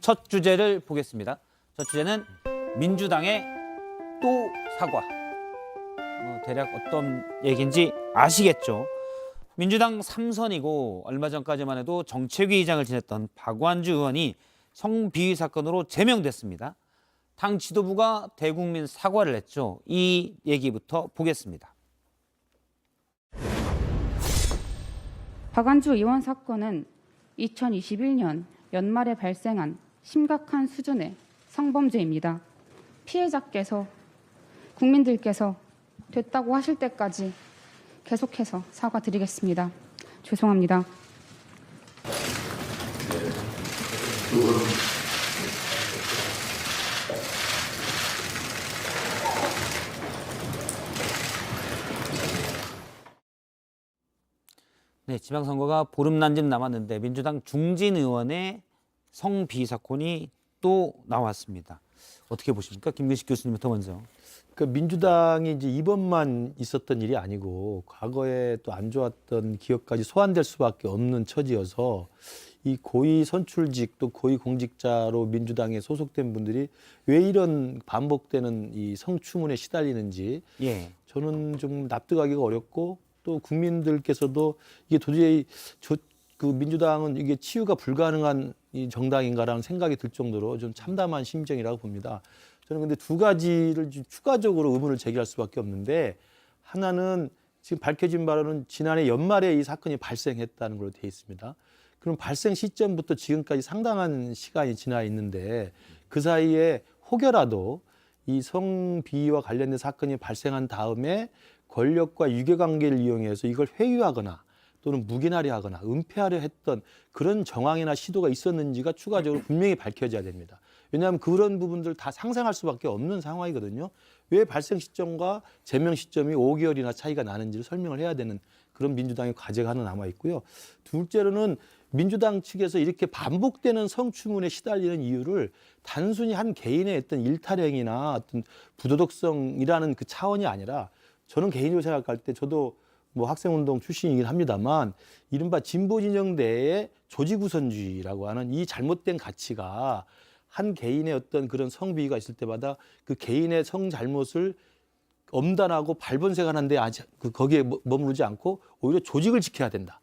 첫 주제를 보겠습니다. 첫 주제는 민주당의 또 사과. 대략 어떤 얘기인지 아시겠죠? 민주당 3선이고 얼마 전까지만 해도 정책위 의장을 지냈던 박완주 의원이 성비위 사건으로 제명됐습니다. 당 지도부가 대국민 사과를 했죠. 이 얘기부터 보겠습니다. 박완주 의원 사건은 2021년 연말에 발생한 심각한 수준의 성범죄입니다. 피해자께서 국민들께서 됐다고 하실 때까지 계속해서 사과드리겠습니다. 죄송합니다. 네, 지방선거가 보름난 쯤 남았는데 민주당 중진 의원의 성비위 사건이 또 나왔습니다. 어떻게 보십니까? 김근식 교수님부터 먼저. 그 민주당이 이제 이번만 있었던 일이 아니고 과거에 또 안 좋았던 기억까지 소환될 수밖에 없는 처지여서 이 고위 선출직 또 고위 공직자로 민주당에 소속된 분들이 왜 이런 반복되는 이 성추문에 시달리는지 저는 좀 납득하기가 어렵고 또 국민들께서도 이게 도저히 그 민주당은 이게 치유가 불가능한 이 정당인가라는 생각이 들 정도로 좀 참담한 심정이라고 봅니다. 저는 근데 두 가지를 추가적으로 의문을 제기할 수밖에 없는데, 하나는 지금 밝혀진 바로는 지난해 연말에 이 사건이 발생했다는 걸로 되어 있습니다. 그럼 발생 시점부터 지금까지 상당한 시간이 지나 있는데 그 사이에 혹여라도 이 성비위와 관련된 사건이 발생한 다음에 권력과 유괴관계를 이용해서 이걸 회유하거나 또는 묵인하려 하거나 은폐하려 했던 그런 정황이나 시도가 있었는지가 추가적으로 분명히 밝혀져야 됩니다. 왜냐하면 그런 부분들 다 상상할 수밖에 없는 상황이거든요. 왜 발생 시점과 제명 시점이 5개월이나 차이가 나는지를 설명을 해야 되는 그런 민주당의 과제가 하나 남아 있고요. 둘째로는 민주당 측에서 이렇게 반복되는 성추문에 시달리는 이유를 단순히 한 개인의 어떤 일탈행위나 어떤 부도덕성이라는 그 차원이 아니라, 저는 개인적으로 생각할 때 저도 뭐 학생운동 출신이긴 합니다만 이른바 진보 진영 내의 조직우선주의라고 하는 이 잘못된 가치가 한 개인의 어떤 그런 성비위가 있을 때마다 그 개인의 성잘못을 엄단하고 발본색하는데 거기에 머무르지 않고 오히려 조직을 지켜야 된다.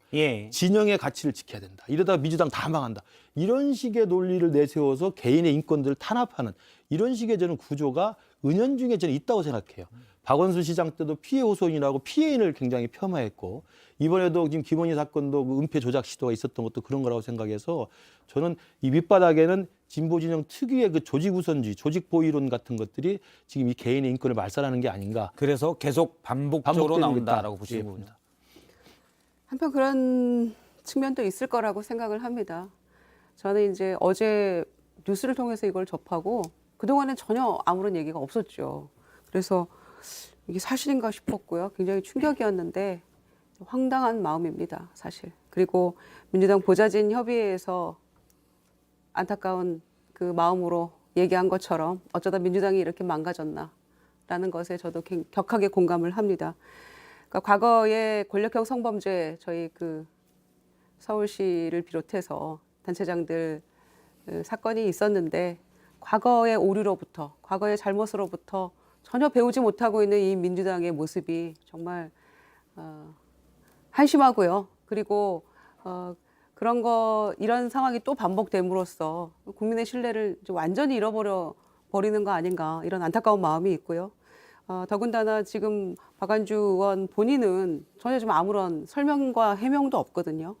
진영의 가치를 지켜야 된다. 이러다가 민주당 다 망한다. 이런 식의 논리를 내세워서 개인의 인권들을 탄압하는 이런 식의 저는 구조가 은연중에 저는 있다고 생각해요. 박원순 시장 때도 피해 호소인이라고 피해인을 굉장히 폄하했고, 이번에도 지금 김원희 사건도 그 은폐 조작 시도가 있었던 것도 그런 거라고 생각해서 저는 이 밑바닥에는 진보 진영 특유의 그 조직 우선주의, 조직 보위론 같은 것들이 지금 이 개인의 인권을 말살하는 게 아닌가. 그래서 계속 반복적으로 나온다라고 보시는 겁니다. 한편 그런 측면도 있을 거라고 생각을 합니다. 저는 이제 어제 뉴스를 통해서 이걸 접하고 그동안엔 전혀 아무런 얘기가 없었죠. 그래서 이게 사실인가 싶었고요. 굉장히 충격이었는데 황당한 마음입니다, 사실. 그리고 민주당 보좌진 협의회에서 안타까운 그 마음으로 얘기한 것처럼 어쩌다 민주당이 이렇게 망가졌나라는 것에 저도 격하게 공감을 합니다. 그러니까 과거에 권력형 성범죄 저희 그 서울시를 비롯해서 단체장들 사건이 있었는데 과거의 오류로부터, 과거의 잘못으로부터 전혀 배우지 못하고 있는 이 민주당의 모습이 정말 한심하고요. 그리고 그런 이런 상황이 또 반복됨으로써 국민의 신뢰를 완전히 잃어버려 버리는 거 아닌가, 이런 안타까운 마음이 있고요. 더군다나 지금 박완주 의원 본인은 전혀 좀 아무런 설명과 해명도 없거든요.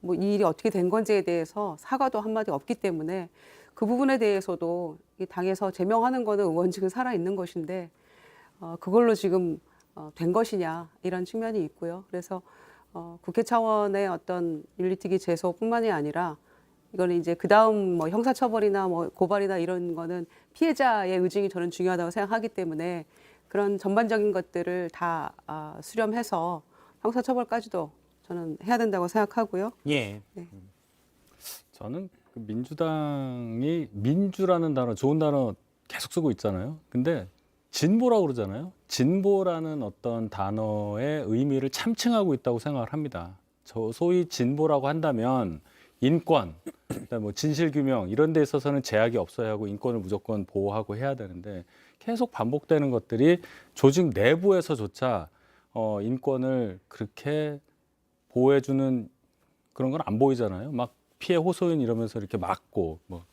뭐 이 일이 어떻게 된 건지에 대해서 사과도 한마디 없기 때문에 그 부분에 대해서도 이 당에서 제명하는 거는 의원직은 살아있는 것인데 그걸로 지금 된 것이냐, 이런 측면이 있고요. 그래서 국회 차원의 어떤 윤리특위 제소뿐만이 아니라 이거는 이제 그다음 뭐 형사처벌이나 뭐 고발이나 이런 거는 피해자의 의증이 저는 중요하다고 생각하기 때문에 그런 전반적인 것들을 다 수렴해서 형사처벌까지도 저는 해야 된다고 생각하고요. 네. 저는 그 민주당이 민주라는 단어, 좋은 단어 계속 쓰고 있잖아요. 근데 진보라고 그러잖아요. 진보라는 어떤 단어의 의미를 참칭하고 있다고 생각을 합니다. 소위 진보라고 한다면 인권, 그다음에 뭐 진실규명 이런 데 있어서는 제약이 없어야 하고 인권을 무조건 보호하고 해야 되는데 계속 반복되는 것들이 조직 내부에서조차 인권을 그렇게 보호해주는 그런 건 안 보이잖아요. 막 피해 호소인 이러면서 이렇게 막고 뭐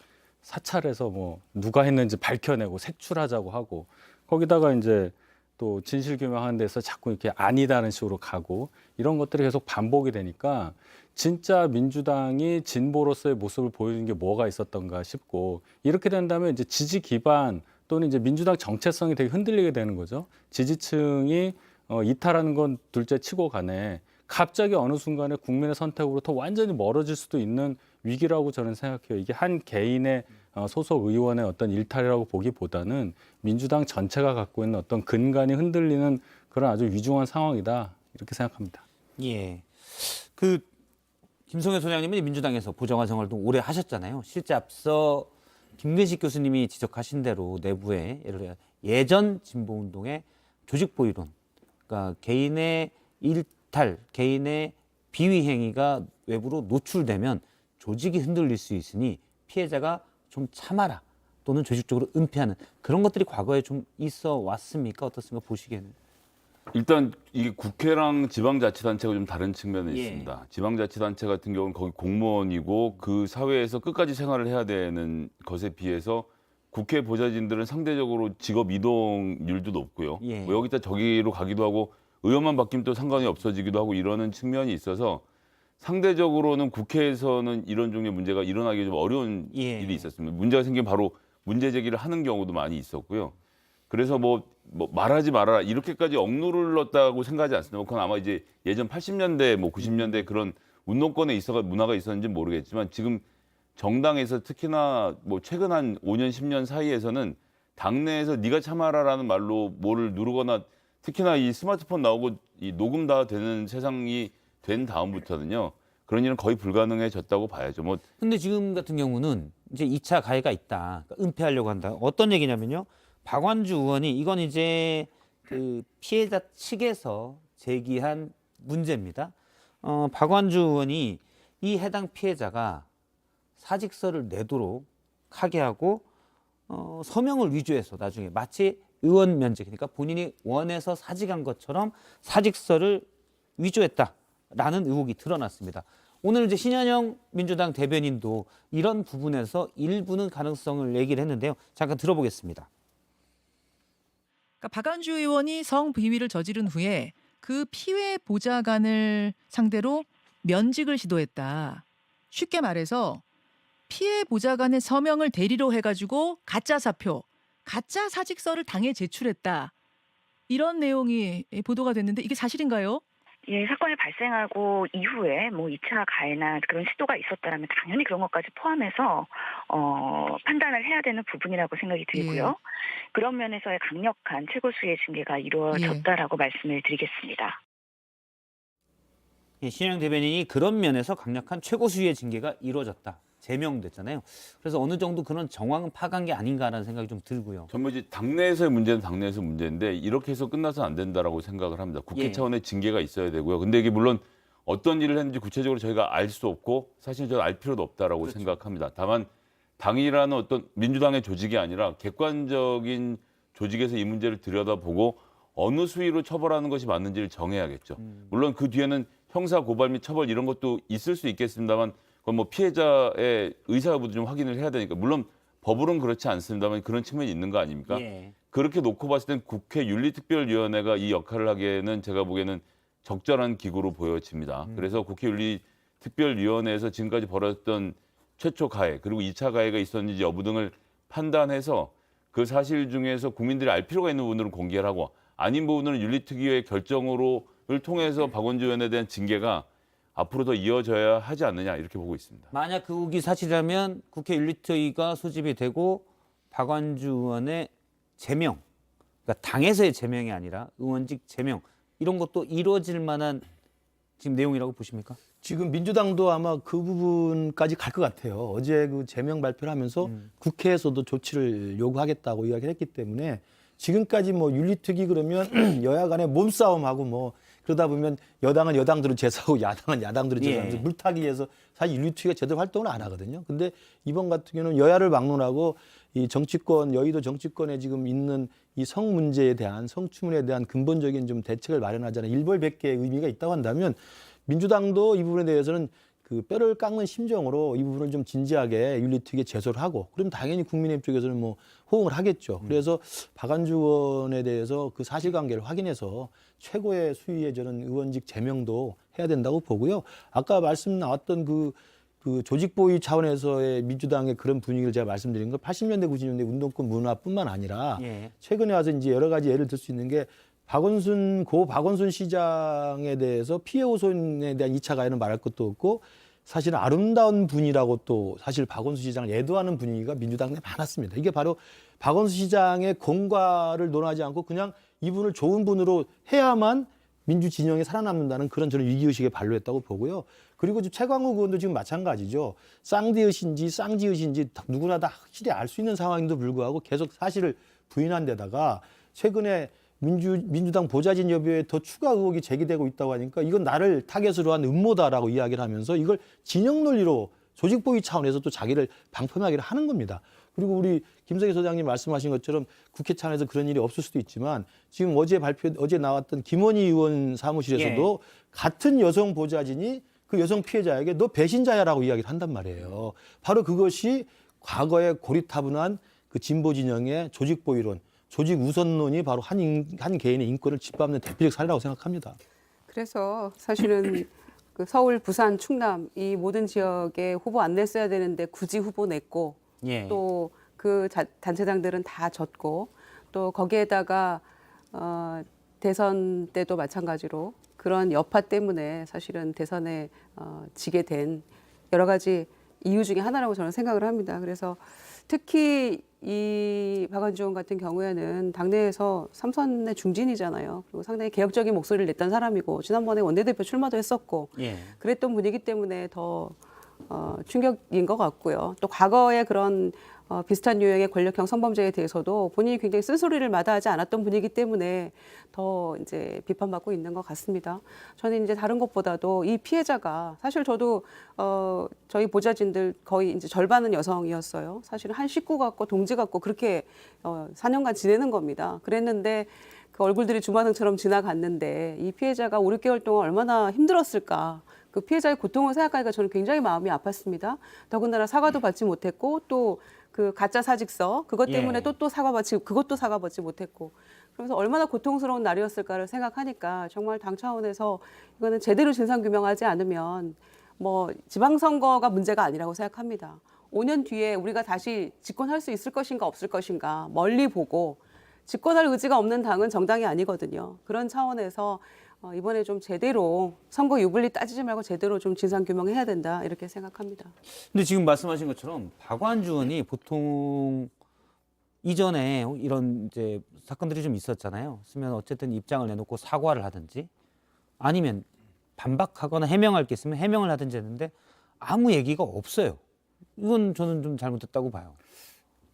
사찰해서 뭐 누가 했는지 밝혀내고 색출하자고 하고 거기다가 이제 또 진실규명하는 데서 자꾸 이렇게 아니다는 식으로 가고 이런 것들이 계속 반복이 되니까 진짜 민주당이 진보로서의 모습을 보여주는 게 뭐가 있었던가 싶고 이렇게 된다면 이제 지지 기반 또는 이제 민주당 정체성이 되게 흔들리게 되는 거죠. 지지층이 이탈하는 건 둘째 치고 가네. 갑자기 어느 순간에 국민의 선택으로부터 완전히 멀어질 수도 있는 위기라고 저는 생각해요. 이게 한 개인의 소속 의원의 어떤 일탈이라고 보기보다는 민주당 전체가 갖고 있는 어떤 근간이 흔들리는 그런 아주 위중한 상황이다 이렇게 생각합니다. 예. 김성현 소장님은 민주당에서 보좌관 생활도 오래 하셨잖아요. 실제 앞서 김근식 교수님이 지적하신 대로 내부에 예를 들어 예전 진보운동의 조직보위론, 그러니까 개인의 일탈, 개인의 비위 행위가 외부로 노출되면 조직이 흔들릴 수 있으니 피해자가 좀 참아라 또는 조직적으로 은폐하는 그런 것들이 과거에 좀 있어 왔습니까? 어떻습니까? 보시기에는. 일단 이게 국회랑 지방자치단체가 좀 다른 측면이 예. 있습니다. 지방자치단체 같은 경우는 거기 공무원이고 그 사회에서 끝까지 생활을 해야 되는 것에 비해서 국회 보좌진들은 상대적으로 직업 이동률도 높고요. 예. 뭐 여기다 저기로 가기도 하고 의원만 바뀌면 또 상관이 없어지기도 하고 이러는 측면이 있어서 상대적으로는 국회에서는 이런 종류의 문제가 일어나기 좀 어려운 예. 일이 있었습니다. 문제가 생기면 바로 문제 제기를 하는 경우도 많이 있었고요. 그래서 뭐 말하지 말아라 이렇게까지 억누를렀다고 생각하지 않습니다. 그건 아마 이제 예전 80년대 뭐 90년대 그런 운동권에 있어가 문화가 있었는지 모르겠지만 지금 정당에서 특히나 뭐 최근 한 5년 10년 사이에서는 당내에서 네가 참아라라는 말로 뭐를 누르거나 특히나 이 스마트폰 나오고 이 녹음 다 되는 세상이 된 다음부터는요. 그런 일은 거의 불가능해졌다고 봐야죠. 뭐 근데 지금 같은 경우는 이제 2차 가해가 있다. 그러니까 은폐하려고 한다. 어떤 얘기냐면요. 박완주 의원이 이건 이제 그 피해자 측에서 제기한 문제입니다. 박완주 의원이 이 해당 피해자가 사직서를 내도록 하게 하고 서명을 위조해서 나중에 마치 의원 면제, 그러니까 본인이 원해서 사직한 것처럼 사직서를 위조했다라는 의혹이 드러났습니다. 오늘 이제 신현영 민주당 대변인도 이런 부분에서 일부는 가능성을 얘기를 했는데요. 잠깐 들어보겠습니다. 그러니까 박완주 의원이 성비위를 저지른 후에 그 피해 보좌관을 상대로 면직을 시도했다. 쉽게 말해서 피해 보좌관의 서명을 대리로 해가지고 가짜 사표, 가짜 사직서를 당에 제출했다. 이런 내용이 보도가 됐는데 이게 사실인가요? 예, 사건이 발생하고 이후에 뭐 2차 가해나 그런 시도가 있었다면 당연히 그런 것까지 포함해서 판단을 해야 되는 부분이라고 생각이 들고요. 예. 그런 면에서의 강력한 최고수의 징계가 이루어졌다라고 말씀을 드리겠습니다. 예, 신현영 대변인이 그런 면에서 강력한 최고수위의 징계가 이루어졌다. 제명됐잖아요. 그래서 어느 정도 그런 정황은 파악한 게 아닌가라는 생각이 좀 들고요. 전부 이제 당내에서의 문제는 당내에서 문제인데 이렇게 해서 끝나서 안 된다라고 생각을 합니다. 국회 예. 차원의 징계가 있어야 되고요. 근데 이게 물론 어떤 일을 했는지 구체적으로 저희가 알 수 없고 사실 저는 알 필요도 없다라고 그렇죠. 생각합니다. 다만 당이라는 어떤 민주당의 조직이 아니라 객관적인 조직에서 이 문제를 들여다보고 어느 수위로 처벌하는 것이 맞는지를 정해야겠죠. 물론 그 뒤에는 형사 고발 및 처벌 이런 것도 있을 수 있겠습니다만 그건 뭐 피해자의 의사 여부도 좀 확인을 해야 되니까 물론 법으로는 그렇지 않습니다만 그런 측면이 있는 거 아닙니까? 예. 그렇게 놓고 봤을 땐 국회 윤리특별위원회가 이 역할을 하기에는 제가 보기에는 적절한 기구로 보여집니다. 그래서 국회 윤리특별위원회에서 지금까지 벌어졌던 최초 가해 그리고 2차 가해가 있었는지 여부 등을 판단해서 그 사실 중에서 국민들이 알 필요가 있는 부분들은 공개를 하고 아닌 부분들은 윤리특위의 결정을 통해서 박원주 의원에 대한 징계가 앞으로 더 이어져야 하지 않느냐 이렇게 보고 있습니다. 만약 그 의혹이 사실이라면 국회 윤리특위가 소집이 되고 박완주 의원의 제명, 그러니까 당에서의 제명이 아니라 의원직 제명 이런 것도 이루어질 만한 지금 내용이라고 보십니까? 지금 민주당도 아마 그 부분까지 갈 것 같아요. 어제 그 제명 발표를 하면서 국회에서도 조치를 요구하겠다고 이야기를 했기 때문에 지금까지 뭐 윤리특위 그러면 여야 간에 몸싸움하고 뭐 그러다 보면 여당은 여당대로 제소하고 야당은 야당대로 예. 제소하면서 물타기 위해서 사실 윤리투기가 제대로 활동을 안 하거든요. 근데 이번 같은 경우는 여야를 막론하고 이 정치권, 여의도 정치권에 지금 있는 이 성 문제에 대한 성추문에 대한 근본적인 좀 대책을 마련하자는 일벌백계의 의미가 있다고 한다면 민주당도 이 부분에 대해서는 그 뼈를 깎는 심정으로 이 부분을 좀 진지하게 윤리특위에 제소를 하고 그럼 당연히 국민의힘 쪽에서는 뭐 호응을 하겠죠. 그래서 박안주 의원에 대해서 그 사실관계를 확인해서 최고의 수위의 저는 의원직 제명도 해야 된다고 보고요. 아까 말씀 나왔던 그 조직보위 차원에서의 민주당의 그런 분위기를 제가 말씀드린 건 80년대, 90년대 운동권 문화뿐만 아니라 예. 최근에 와서 이제 여러 가지 예를 들 수 있는 게 고 박원순 시장에 대해서 피해 호소인에 대한 2차 가해는 말할 것도 없고 사실은 아름다운 분이라고 또 사실 박원순 시장을 애도하는 분위기가 민주당 내에 많았습니다. 이게 바로 박원순 시장의 공과를 논하지 않고 그냥 이분을 좋은 분으로 해야만 민주 진영이 살아남는다는 그런 저는 위기의식에 반로했다고 보고요. 그리고 지금 최광욱 의원도 지금 마찬가지죠. 쌍디읒인지 쌍지읒인지 누구나 다 확실히 알 수 있는 상황인데도 불구하고 계속 사실을 부인한 데다가 최근에 민주당 보좌진 여부에 더 추가 의혹이 제기되고 있다고 하니까 이건 나를 타겟으로 한 음모다라고 이야기를 하면서 이걸 진영 논리로 조직보위 차원에서 또 자기를 방패막이를 하는 겁니다. 그리고 우리 김성희 소장님 말씀하신 것처럼 국회 차원에서 그런 일이 없을 수도 있지만 지금 어제 나왔던 김원희 의원 사무실에서도 같은 여성 보좌진이 그 여성 피해자에게 너 배신자야라고 이야기를 한단 말이에요. 바로 그것이 과거에 고리타분한 그 진보 진영의 조직보위론, 조직 우선론이 바로 한 개인의 인권을 짓밟는 대표적 사례라고 생각합니다. 그래서 사실은 그 서울, 부산, 충남 이 모든 지역에 후보 안 냈어야 되는데 굳이 후보 냈고 예. 또 그 단체장들은 다 졌고 또 거기에다가 대선 때도 마찬가지로 그런 여파 때문에 사실은 대선에 지게 된 여러 가지 이유 중에 하나라고 저는 생각을 합니다. 그래서 특히 이 박안주 의원 같은 경우에는 당내에서 3선의 중진이잖아요. 그리고 상당히 개혁적인 목소리를 냈던 사람이고 지난번에 원내대표 출마도 했었고 예. 그랬던 분이기 때문에 더 충격인 것 같고요. 또 과거에 그런 비슷한 유형의 권력형 성범죄에 대해서도 본인이 굉장히 쓴소리를 마다하지 않았던 분이기 때문에 더 이제 비판받고 있는 것 같습니다. 저는 이제 다른 것보다도 이 피해자가 사실 저도 저희 보좌진들 거의 이제 절반은 여성이었어요. 사실은 한 식구 같고 동지 같고 그렇게 4년간 지내는 겁니다. 그랬는데 그 얼굴들이 주마등처럼 지나갔는데 이 피해자가 5, 6개월 동안 얼마나 힘들었을까. 그 피해자의 고통을 생각하니까 저는 굉장히 마음이 아팠습니다. 더군다나 사과도 받지 못했고 또 그 가짜 사직서 그것 때문에 예. 또 그것도 사과받지 못했고 그래서 얼마나 고통스러운 날이었을까를 생각하니까 정말 당 차원에서 이거는 제대로 진상 규명하지 않으면 뭐 지방선거가 문제가 아니라고 생각합니다. 5년 뒤에 우리가 다시 집권할 수 있을 것인가 없을 것인가 멀리 보고 집권할 의지가 없는 당은 정당이 아니거든요. 그런 차원에서 이번에 좀 제대로 선거 유불리 따지지 말고 제대로 좀 진상 규명해야 된다 이렇게 생각합니다. 근데 지금 말씀하신 것처럼 박완주 의원이 보통 이전에 이런 이제 사건들이 좀 있었잖아요. 쓰면 어쨌든 입장을 내놓고 사과를 하든지 아니면 반박하거나 해명할 게 있으면 해명을 하든지 했는데 아무 얘기가 없어요. 이건 저는 좀 잘못됐다고 봐요.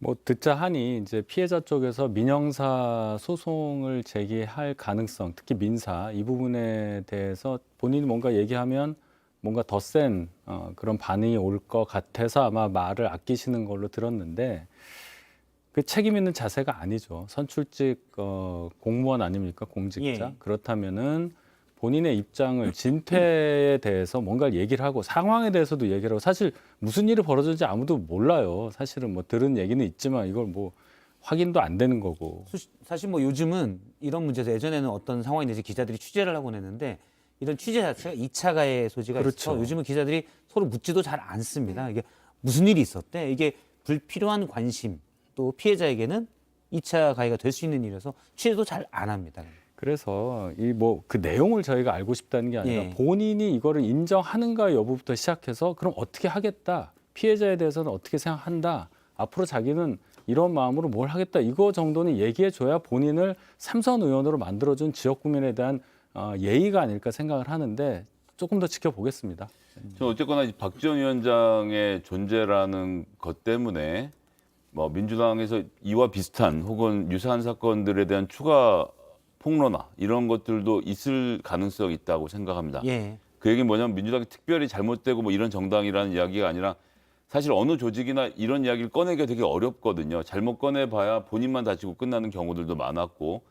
뭐 듣자 하니 이제 피해자 쪽에서 민형사 소송을 제기할 가능성, 특히 민사 이 부분에 대해서 본인이 뭔가 얘기하면 뭔가 더 센 그런 반응이 올 것 같아서 아마 말을 아끼시는 걸로 들었는데 그 책임 있는 자세가 아니죠. 선출직 공무원 아닙니까? 공직자. 예. 그렇다면은 본인의 입장을 진퇴에 대해서 뭔가 얘기를 하고 상황에 대해서도 얘기를 하고 사실 무슨 일이 벌어졌는지 아무도 몰라요. 사실은 뭐 들은 얘기는 있지만 이걸 뭐 확인도 안 되는 거고. 사실 뭐 요즘은 이런 문제에서 예전에는 어떤 상황이 되지 기자들이 취재를 하곤 했는데 이런 취재 자체가 2차 가해 소지가 그렇죠. 있어서 요즘은 기자들이 서로 묻지도 잘 않습니다. 이게 무슨 일이 있었대? 이게 불필요한 관심 또 피해자에게는 2차 가해가 될 수 있는 일이라서 취재도 잘 안 합니다. 그래서 이 뭐 그 내용을 저희가 알고 싶다는 게 아니라 예. 본인이 이거를 인정하는가 여부부터 시작해서 그럼 어떻게 하겠다. 피해자에 대해서는 어떻게 생각한다. 앞으로 자기는 이런 마음으로 뭘 하겠다. 이거 정도는 얘기해 줘야 본인을 삼선 의원으로 만들어준 지역 구민에 대한 예의가 아닐까 생각을 하는데 조금 더 지켜보겠습니다. 저 어쨌거나 박지원 위원장의 존재라는 것 때문에 뭐 민주당에서 이와 비슷한 혹은 유사한 사건들에 대한 추가 폭로나 이런 것들도 있을 가능성이 있다고 생각합니다. 예. 그 얘기는 뭐냐면 민주당이 특별히 잘못되고 뭐 이런 정당이라는 이야기가 아니라 사실 어느 조직이나 이런 이야기를 꺼내기가 되게 어렵거든요. 잘못 꺼내봐야 본인만 다치고 끝나는 경우들도 많았고.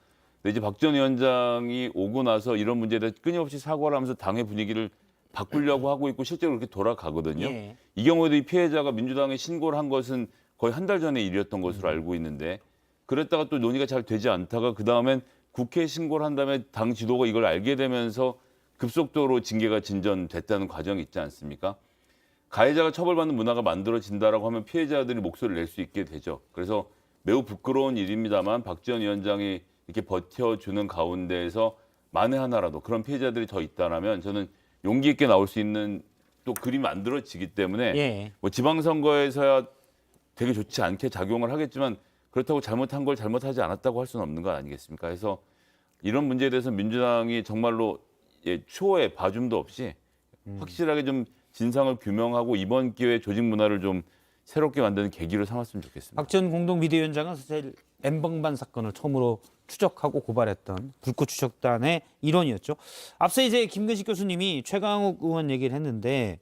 근데 이제 박 전 위원장이 오고 나서 이런 문제에 대해 끊임없이 사과를 하면서 당의 분위기를 바꾸려고 하고 있고 실제로 그렇게 돌아가거든요. 예. 이 경우에도 이 피해자가 민주당에 신고를 한 것은 거의 한 달 전의 일이었던 것으로 알고 있는데 그랬다가 또 논의가 잘 되지 않다가 그다음엔 국회에 신고를 한 다음에 당 지도가 이걸 알게 되면서 급속도로 징계가 진전됐다는 과정이 있지 않습니까? 가해자가 처벌받는 문화가 만들어진다라고 하면 피해자들이 목소리를 낼 수 있게 되죠. 그래서 매우 부끄러운 일입니다만 박 전 위원장이 이렇게 버텨주는 가운데에서 만에 하나라도 그런 피해자들이 더 있다라면 저는 용기 있게 나올 수 있는 또 그림이 만들어지기 때문에 예. 뭐 지방선거에서야 되게 좋지 않게 작용을 하겠지만 그렇다고 잘못한 걸 잘못하지 않았다고 할 수는 없는 거 아니겠습니까? 그래서 이런 문제에 대해서 민주당이 정말로 초에 봐줌도 없이 확실하게 좀 진상을 규명하고 이번 기회에 조직 문화를 좀 새롭게 만드는 계기로 삼았으면 좋겠습니다. 박 전 공동비대위원장은 사실 N번반 사건을 처음으로 추적하고 고발했던 불꽃 추적단의 일원이었죠. 앞서 이제 김근식 교수님이 최강욱 의원 얘기를 했는데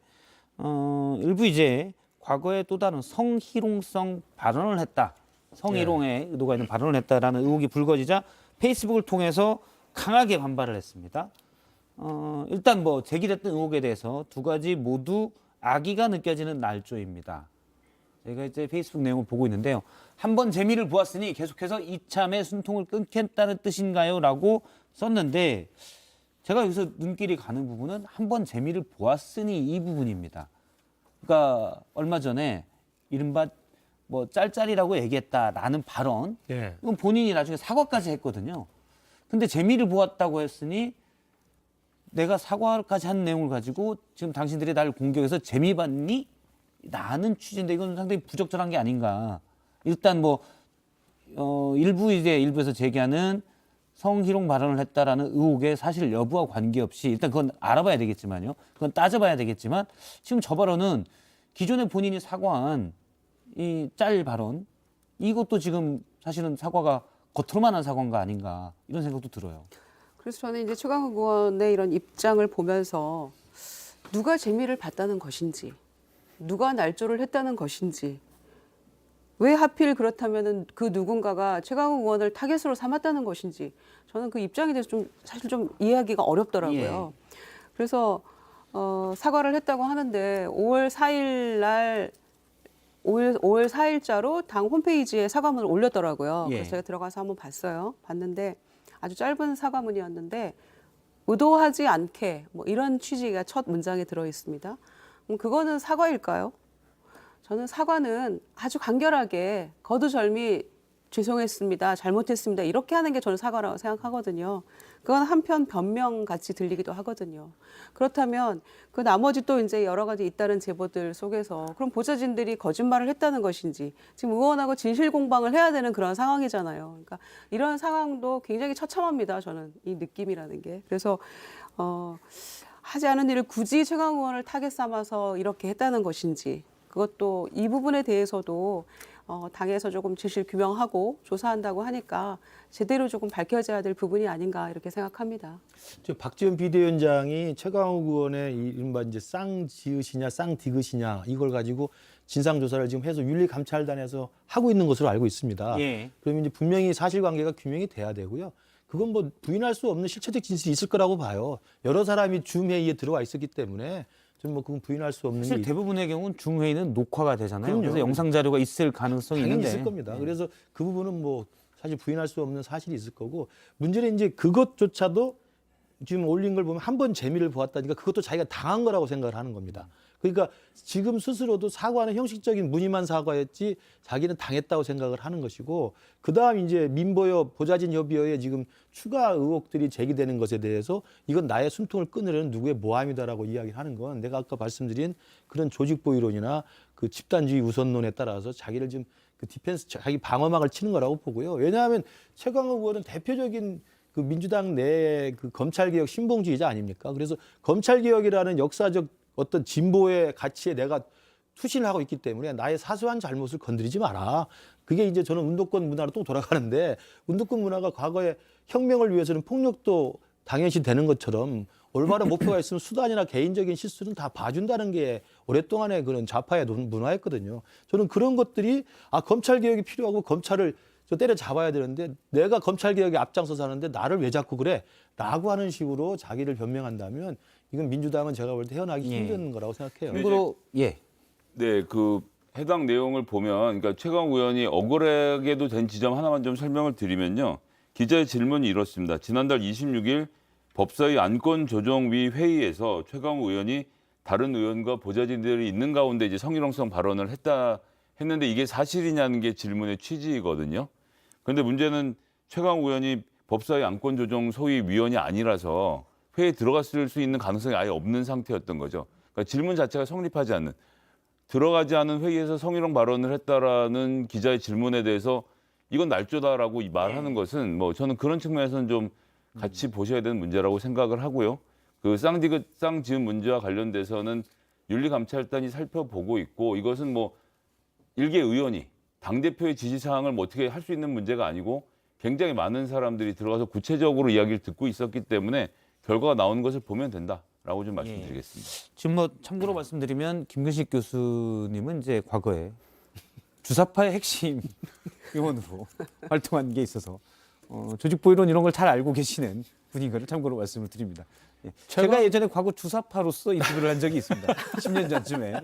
일부 이제 과거에 또 다른 성희롱성 발언을 했다. 성희롱에 의도가 있는 발언을 했다라는 의혹이 불거지자 페이스북을 통해서 강하게 반발을 했습니다. 일단 뭐 제기됐던 의혹에 대해서 두 가지 모두 악의가 느껴지는 날조입니다. 제가 이제 페이스북 내용을 보고 있는데요. 한번 재미를 보았으니 계속해서 이참에 숨통을 끊겠다는 뜻인가요? 라고 썼는데 제가 여기서 눈길이 가는 부분은 한번 재미를 보았으니 이 부분입니다. 그러니까 얼마 전에 이른바 뭐 짤짤이라고 얘기했다라는 발언 예. 이건 본인이 나중에 사과까지 했거든요. 근데 재미를 보았다고 했으니 내가 사과까지 한 내용을 가지고 지금 당신들이 나를 공격해서 재미 봤니? 라는 취지인데 이건 상당히 부적절한 게 아닌가. 일단 뭐 일부에서 제기하는 성희롱 발언을 했다라는 의혹의 사실 여부와 관계없이 일단 그건 알아봐야 되겠지만요. 그건 따져봐야 되겠지만 지금 저 발언은 기존에 본인이 사과한 이 짤 발언 이것도 지금 사실은 사과가 겉으로만 한 사과인 거 아닌가 이런 생각도 들어요. 그래서 저는 이제 최강욱 의원의 이런 입장을 보면서 누가 재미를 봤다는 것인지, 누가 날조를 했다는 것인지, 왜 하필 그렇다면은 그 누군가가 최강욱 의원을 타겟으로 삼았다는 것인지 저는 그 입장에 대해서 좀 사실 좀 이해하기가 어렵더라고요. 그래서 사과를 했다고 하는데 5월 4일자로 당 홈페이지에 사과문을 올렸더라고요. 예. 그래서 제가 들어가서 한번 봤어요. 봤는데 아주 짧은 사과문이었는데 의도하지 않게 뭐 이런 취지가 첫 문장에 들어 있습니다. 그거는 사과일까요? 저는 사과는 아주 간결하게 거두절미 죄송했습니다, 잘못했습니다 이렇게 하는 게 저는 사과라고 생각하거든요. 그건 한편 변명 같이 들리기도 하거든요. 그렇다면 그 나머지 또 이제 여러 가지 잇따른 제보들 속에서 그럼 보좌진들이 거짓말을 했다는 것인지 지금 의원하고 진실 공방을 해야 되는 그런 상황이잖아요. 그러니까 이런 상황도 굉장히 처참합니다. 저는 이 느낌이라는 게. 그래서 하지 않은 일을 굳이 최강욱 의원을 타겟 삼아서 이렇게 했다는 것인지 그것도 이 부분에 대해서도 당에서 조금 진실 규명하고 조사한다고 하니까 제대로 조금 밝혀져야 될 부분이 아닌가 이렇게 생각합니다. 박지원 비대위원장이 최강욱 의원의 이른바 이제 쌍지읒이냐 쌍디귿이냐 이걸 가지고 진상조사를 지금 해서 윤리감찰단에서 하고 있는 것으로 알고 있습니다. 예. 그러면 이제 분명히 사실관계가 규명이 돼야 되고요. 그건 뭐 부인할 수 없는 실체적 진실이 있을 거라고 봐요. 여러 사람이 줌회의에 들어와 있었기 때문에 좀 뭐 그건 부인할 수 없는 사실 게 대부분의 경우는 중회의는 녹화가 되잖아요. 그럼요. 그래서 영상 자료가 있을 가능성이 당연히 있는데 있을 겁니다. 그래서 그 부분은 뭐 사실 부인할 수 없는 사실이 있을 거고 문제는 이제 그것조차도 지금 올린 걸 보면 한 번 재미를 보았다니까 그것도 자기가 당한 거라고 생각을 하는 겁니다. 그러니까 지금 스스로도 사과는 형식적인 무늬만 사과였지 자기는 당했다고 생각을 하는 것이고 그다음 이제 민보여 보좌진 협의회에 지금 추가 의혹들이 제기되는 것에 대해서 이건 나의 숨통을 끊으려는 누구의 모함이다라고 이야기를 하는 건 내가 아까 말씀드린 그런 조직보위론이나 그 집단주의 우선론에 따라서 자기를 좀 그 디펜스 자기 방어막을 치는 거라고 보고요. 왜냐하면 최강욱 의원은 대표적인 그 민주당 내 그 검찰개혁 신봉주의자 아닙니까? 그래서 검찰개혁이라는 역사적 어떤 진보의 가치에 내가 수신을 하고 있기 때문에 나의 사소한 잘못을 건드리지 마라. 그게 이제 저는 운동권 문화로 또 돌아가는데 운동권 문화가 과거에 혁명을 위해서는 폭력도 당연시 되는 것처럼 올바른 목표가 있으면 수단이나 개인적인 실수는 다 봐준다는 게 오랫동안의 그런 좌파의 문화였거든요. 저는 그런 것들이 검찰 개혁이 필요하고 검찰을 때려잡아야 되는데 내가 검찰 개혁에 앞장서서 하는데 나를 왜 자꾸 그래? 라고 하는 식으로 자기를 변명한다면 이건 민주당은 제가 볼 때 헤어나기 힘든 거라고 생각해요. 참고로 네, 그 해당 내용을 보면 그러니까 최강욱 의원이 억울하게도 된 지점 하나만 좀 설명을 드리면요. 기자의 질문이 이렇습니다. 지난달 26일 법사위 안건조정위 회의에서 최강욱 의원이 다른 의원과 보좌진들이 있는 가운데 이제 성희롱성 발언을 했는데 이게 사실이냐는 게 질문의 취지이거든요. 그런데 문제는 최강욱 의원이 법사위 안건조정 소위 위원이 아니라서 회의에 들어갔을 수 있는 가능성이 아예 없는 상태였던 거죠. 그러니까 질문 자체가 성립하지 않는, 들어가지 않은 회의에서 성희롱 발언을 했다라는 기자의 질문에 대해서 이건 날조다라고 말하는 것은 뭐 저는 그런 측면에서는 좀 같이 보셔야 되는 문제라고 생각을 하고요. 그 쌍지은 문제와 관련돼서는 윤리감찰단이 살펴보고 있고 이것은 뭐 일개 의원이 당대표의 지시사항을 뭐 어떻게 할 수 있는 문제가 아니고 굉장히 많은 사람들이 들어가서 구체적으로 이야기를 듣고 있었기 때문에 결과가 나오는 것을 보면 된다라고 좀 말씀드리겠습니다. 지금 뭐 참고로 말씀드리면 김근식 교수님은 이제 과거에 주사파의 핵심 의원으로 활동한 게 있어서 조직보이론 이런 걸 잘 알고 계시는 분인 것을 참고로 말씀을 드립니다. 예. 제가 예전에 과거 주사파로서 인터뷰를 한 적이 있습니다. 10년 전쯤에.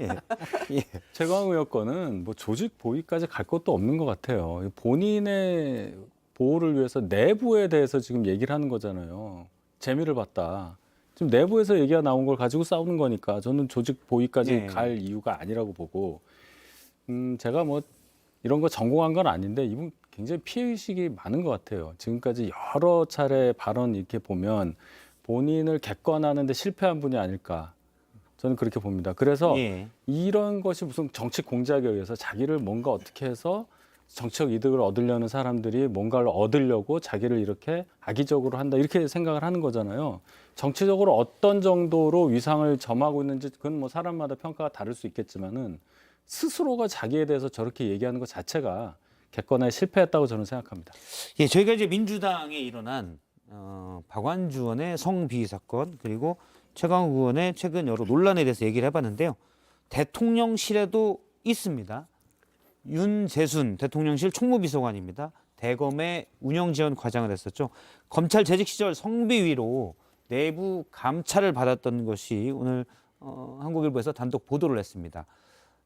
예. 최강욱 의원 건은 뭐 조직 보위까지 갈 것도 없는 것 같아요. 본인의 보호를 위해서 내부에 대해서 지금 얘기를 하는 거잖아요. 재미를 봤다. 지금 내부에서 얘기가 나온 걸 가지고 싸우는 거니까 저는 조직 보위까지 갈 이유가 아니라고 보고 제가 뭐 이런 거 전공한 건 아닌데 이분 굉장히 피해의식이 많은 것 같아요. 지금까지 여러 차례 발언 이렇게 보면 본인을 객관하는데 실패한 분이 아닐까 저는 그렇게 봅니다. 그래서 이런 것이 무슨 정치 공작에 의해서 자기를 뭔가 어떻게 해서 정치적 이득을 얻으려는 사람들이 뭔가를 얻으려고 자기를 이렇게 악의적으로 한다 이렇게 생각을 하는 거잖아요. 정치적으로 어떤 정도로 위상을 점하고 있는지 그건 뭐 사람마다 평가가 다를 수 있겠지만은 스스로가 자기에 대해서 저렇게 얘기하는 것 자체가 객관화에 실패했다고 저는 생각합니다. 예, 저희가 이제 민주당에 일어난 박완주 의원의 성비위 사건 그리고 최강욱 의원의 최근 여러 논란에 대해서 얘기를 해봤는데요. 대통령실에도 있습니다. 윤재순 대통령실 총무비서관입니다. 대검의 운영지원 과장을 했었죠. 검찰 재직 시절 성비위로 내부 감찰을 받았던 것이 오늘 한국일보에서 단독 보도를 했습니다.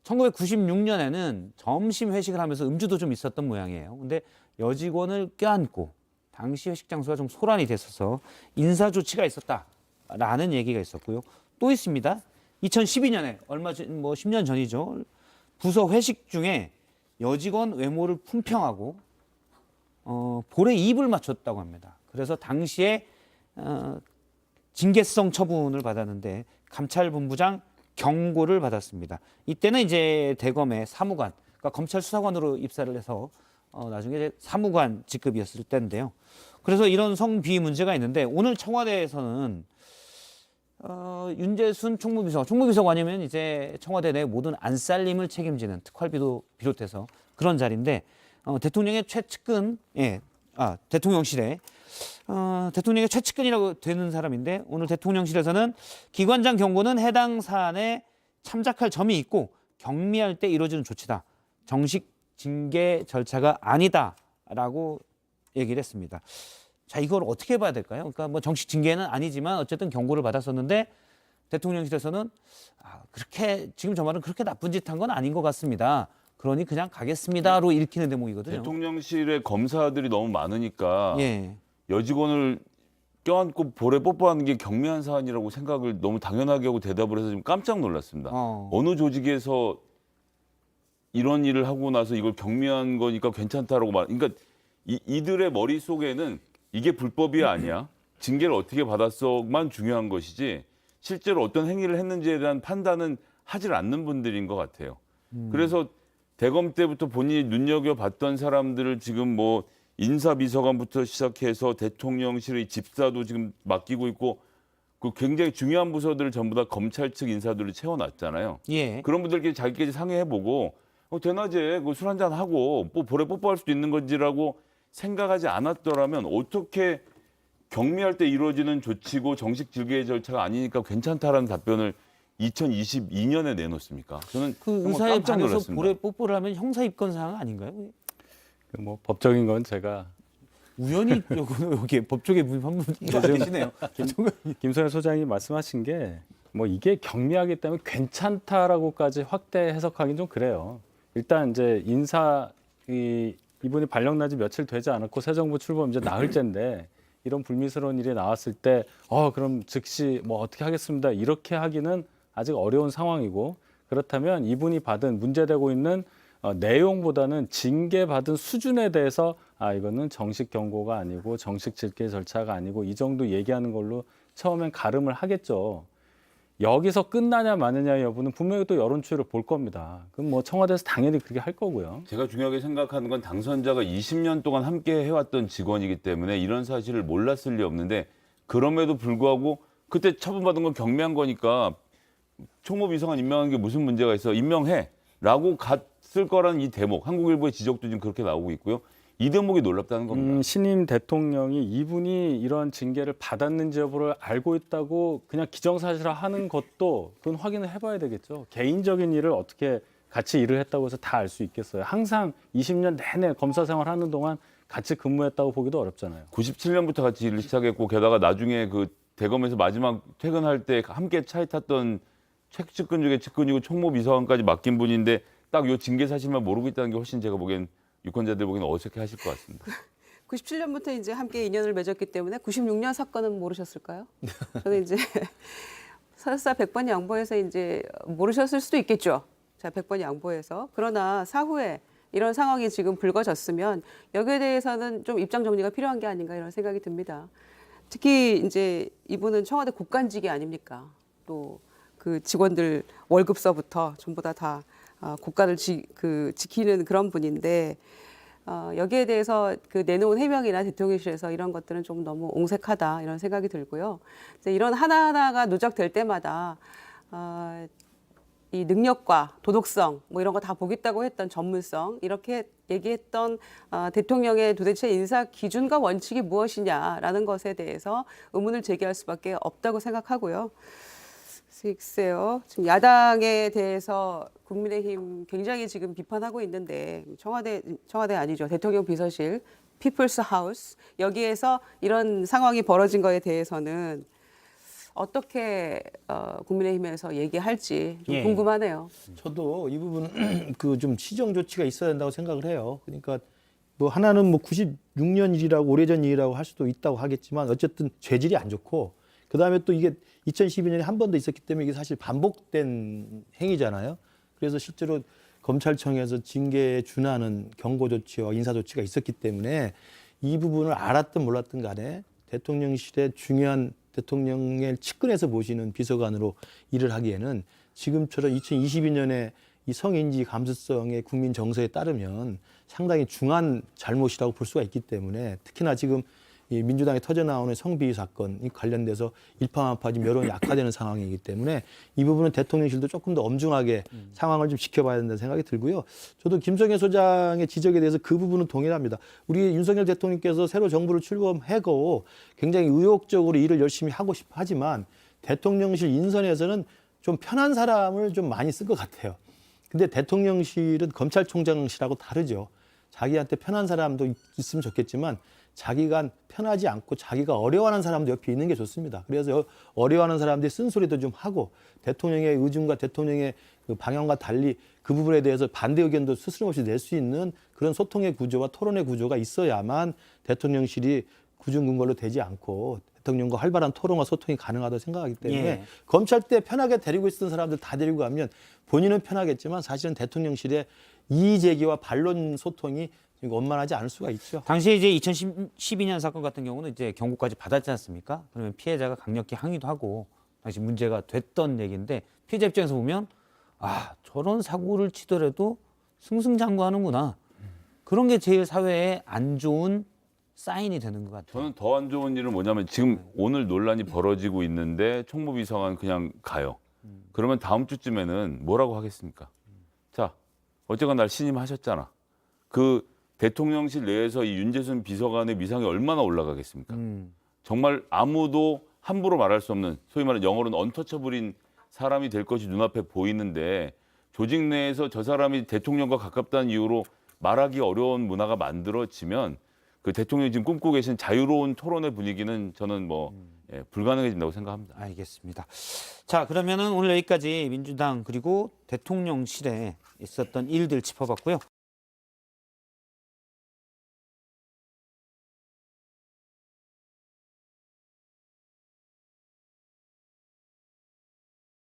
1996년에는 점심 회식을 하면서 음주도 좀 있었던 모양이에요. 근데 여직원을 껴안고 당시 회식 장소가 좀 소란이 됐어서 인사 조치가 있었다라는 얘기가 있었고요. 또 있습니다. 2012년에 얼마 전, 뭐 10년 전이죠. 부서 회식 중에 여직원 외모를 품평하고 볼에 입을 맞췄다고 합니다. 그래서 당시에 징계성 처분을 받았는데 감찰본부장 경고를 받았습니다. 이때는 이제 대검의 사무관, 그러니까 검찰 수사관으로 입사를 해서 나중에 이제 사무관 직급이었을 때인데요. 그래서 이런 성비위 문제가 있는데 오늘 청와대에서는 윤재순 총무비서관이면 이제 청와대 내 모든 안살림을 책임지는 특활비도 비롯해서 그런 자리인데 대통령의 최측근, 대통령실에 대통령의 최측근이라고 되는 사람인데 오늘 대통령실에서는 기관장 경고는 해당 사안에 참작할 점이 있고 경미할 때 이루어지는 조치다. 정식 징계 절차가 아니다라고 얘기를 했습니다. 자, 이걸 어떻게 봐야 될까요? 그러니까 뭐 정식 징계는 아니지만 어쨌든 경고를 받았었는데 대통령실에서는 그렇게 지금 저 말은 그렇게 나쁜 짓 한 건 아닌 것 같습니다. 그러니 그냥 가겠습니다로 읽히는 대목이거든요. 대통령실에 검사들이 너무 많으니까 여직원을 껴안고 볼에 뽀뽀하는 게 경미한 사안이라고 생각을 너무 당연하게 하고 대답을 해서 좀 깜짝 놀랐습니다. 어느 조직에서 이런 일을 하고 나서 이걸 경미한 거니까 괜찮다라고 그러니까 이들의 머릿속에는 이게 불법이 아니야. 징계를 어떻게 받았어만 중요한 것이지 실제로 어떤 행위를 했는지에 대한 판단은 하질 않는 분들인 것 같아요. 그래서 대검 때부터 본인이 눈여겨봤던 사람들을 지금 뭐 인사비서관부터 시작해서 대통령실의 집사도 지금 맡기고 있고 그 굉장히 중요한 부서들을 전부 다 검찰 측 인사들로 채워놨잖아요. 예. 그런 분들끼리 자기끼리 상의해보고 대낮에 술 한잔 하고 뭐 볼에 뽀뽀할 수도 있는 건지라고 생각하지 않았더라면 어떻게 경미할 때 이루어지는 조치고 정식 질계의 절차가 아니니까 괜찮다라는 답변을 2022년에 내놓습니까? 저는 그 정말 의사에 깜짝 반해서 놀랐습니다. 볼에 뽀뽀를 하면 형사 입건 사항 아닌가요? 뭐 법적인 건 제가 우연히 여기 법조계 한 분 계시네요. 김성현 소장이 말씀하신 게 뭐 이게 경미하기 때문에 괜찮다라고까지 확대 해석하기는 좀 그래요. 일단 이제 이분이 발령난 지 며칠 되지 않았고 새 정부 출범 이제 나흘째인데 이런 불미스러운 일이 나왔을 때 그럼 즉시 뭐 어떻게 하겠습니다. 이렇게 하기는 아직 어려운 상황이고 그렇다면 이분이 받은 문제되고 있는 내용보다는 징계받은 수준에 대해서 이거는 정식 경고가 아니고 정식 질계 절차가 아니고 이 정도 얘기하는 걸로 처음엔 가름을 하겠죠. 여기서 끝나냐 마느냐의 여부는 분명히 또 여론 추이를 볼 겁니다. 그럼 뭐 청와대에서 당연히 그렇게 할 거고요. 제가 중요하게 생각하는 건 당선자가 20년 동안 함께 해왔던 직원이기 때문에 이런 사실을 몰랐을 리 없는데 그럼에도 불구하고 그때 처분받은 건 경미한 거니까 총무비서관 임명한 게 무슨 문제가 있어 임명해라고 갔을 거라는 이 대목 한국일보의 지적도 지금 그렇게 나오고 있고요. 이 대목이 놀랍다는 겁니다. 신임 대통령이 이분이 이런 징계를 받았는지 여부를 알고 있다고 그냥 기정사실화하는 것도 그건 확인을 해봐야 되겠죠. 개인적인 일을 어떻게 같이 일을 했다고 해서 다 알 수 있겠어요. 항상 20년 내내 검사 생활하는 동안 같이 근무했다고 보기도 어렵잖아요. 97년부터 같이 일을 시작했고 게다가 나중에 그 대검에서 마지막 퇴근할 때 함께 차에 탔던 측근 중에 측근이고 총무비서관까지 맡긴 분인데 딱 요 징계 사실만 모르고 있다는 게 훨씬 제가 보기엔 유권자들 보기에는 어색해하실 것 같습니다. 97년부터 이제 함께 인연을 맺었기 때문에 96년 사건은 모르셨을까요? 저는 이제 설사 100번 양보해서 이제 모르셨을 수도 있겠죠. 자, 100번 양보해서. 그러나 사후에 이런 상황이 지금 불거졌으면 여기에 대해서는 좀 입장 정리가 필요한 게 아닌가 이런 생각이 듭니다. 특히 이제 이분은 청와대 국간직이 아닙니까? 또 그 직원들 월급서부터 전부 다 국가를 지키는 그런 분인데 여기에 대해서 그 내놓은 해명이나 대통령실에서 이런 것들은 좀 너무 옹색하다 이런 생각이 들고요. 이런 하나하나가 누적될 때마다 이 능력과 도덕성 뭐 이런 거 다 보겠다고 했던 전문성 이렇게 얘기했던 대통령의 도대체 인사 기준과 원칙이 무엇이냐라는 것에 대해서 의문을 제기할 수밖에 없다고 생각하고요. 글쎄요. 지금 야당에 대해서 국민의힘 굉장히 지금 비판하고 있는데 청와대 아니죠. 대통령 비서실, 피플스 하우스 여기에서 이런 상황이 벌어진 거에 대해서는 어떻게 국민의힘에서 얘기할지 좀 궁금하네요. 저도 이 부분은 그 좀 시정 조치가 있어야 된다고 생각을 해요. 그러니까 뭐 하나는 뭐 96년 일이라고 오래전 일이라고 할 수도 있다고 하겠지만 어쨌든 죄질이 안 좋고 그다음에 또 이게 2012년에 한 번 더 있었기 때문에 이게 사실 반복된 행위잖아요. 그래서 실제로 검찰청에서 징계에 준하는 경고 조치와 인사 조치가 있었기 때문에 이 부분을 알았든 몰랐든 간에 대통령실의 중요한 대통령의 측근에서 모시는 비서관으로 일을 하기에는 지금처럼 2022년에 이 성인지 감수성의 국민 정서에 따르면 상당히 중한 잘못이라고 볼 수가 있기 때문에 특히나 지금 이 민주당에 터져나오는 성비위 사건이 관련돼서 일파만파 지금 여론이 악화되는 상황이기 때문에 이 부분은 대통령실도 조금 더 엄중하게 상황을 좀 지켜봐야 된다는 생각이 들고요. 저도 김성현 소장의 지적에 대해서 그 부분은 동일합니다. 우리 윤석열 대통령께서 새로 정부를 출범하고 굉장히 의욕적으로 일을 열심히 하고 싶어 하지만 대통령실 인선에서는 좀 편한 사람을 좀 많이 쓴 것 같아요. 근데 대통령실은 검찰총장실하고 다르죠. 자기한테 편한 사람도 있으면 좋겠지만 자기가 편하지 않고 자기가 어려워하는 사람도 옆에 있는 게 좋습니다. 그래서 어려워하는 사람들이 쓴소리도 좀 하고 대통령의 의중과 대통령의 그 방향과 달리 그 부분에 대해서 반대 의견도 스스럼없이 낼 수 있는 그런 소통의 구조와 토론의 구조가 있어야만 대통령실이 구중궁궐로 되지 않고 대통령과 활발한 토론과 소통이 가능하다고 생각하기 때문에 검찰 때 편하게 데리고 있었던 사람들 다 데리고 가면 본인은 편하겠지만 사실은 대통령실의 이의 제기와 반론 소통이 원만하지 않을 수가 있죠. 당시에 이제 2012년 사건 같은 경우는 이제 경고까지 받았지 않습니까? 그러면 피해자가 강력히 항의도 하고 당시 문제가 됐던 얘기인데 피해자 입장에서 보면 저런 사고를 치더라도 승승장구하는구나. 그런 게 제일 사회에 안 좋은 사인이 되는 것 같아요. 저는 더 안 좋은 일은 뭐냐면 지금 오늘 논란이 벌어지고 있는데 총무비서관 그냥 가요. 그러면 다음 주쯤에는 뭐라고 하겠습니까? 자, 어쨌건 날 신임하셨잖아. 그 대통령실 내에서 이 윤재순 비서관의 위상이 얼마나 올라가겠습니까? 정말 아무도 함부로 말할 수 없는, 소위 말하는 영어로는 언터처블인 사람이 될 것이 눈앞에 보이는데, 조직 내에서 저 사람이 대통령과 가깝다는 이유로 말하기 어려운 문화가 만들어지면 그 대통령이 지금 꿈꾸고 계신 자유로운 토론의 분위기는 저는 불가능해진다고 생각합니다. 알겠습니다. 자, 그러면은 오늘 여기까지 민주당 그리고 대통령실에 있었던 일들 짚어봤고요.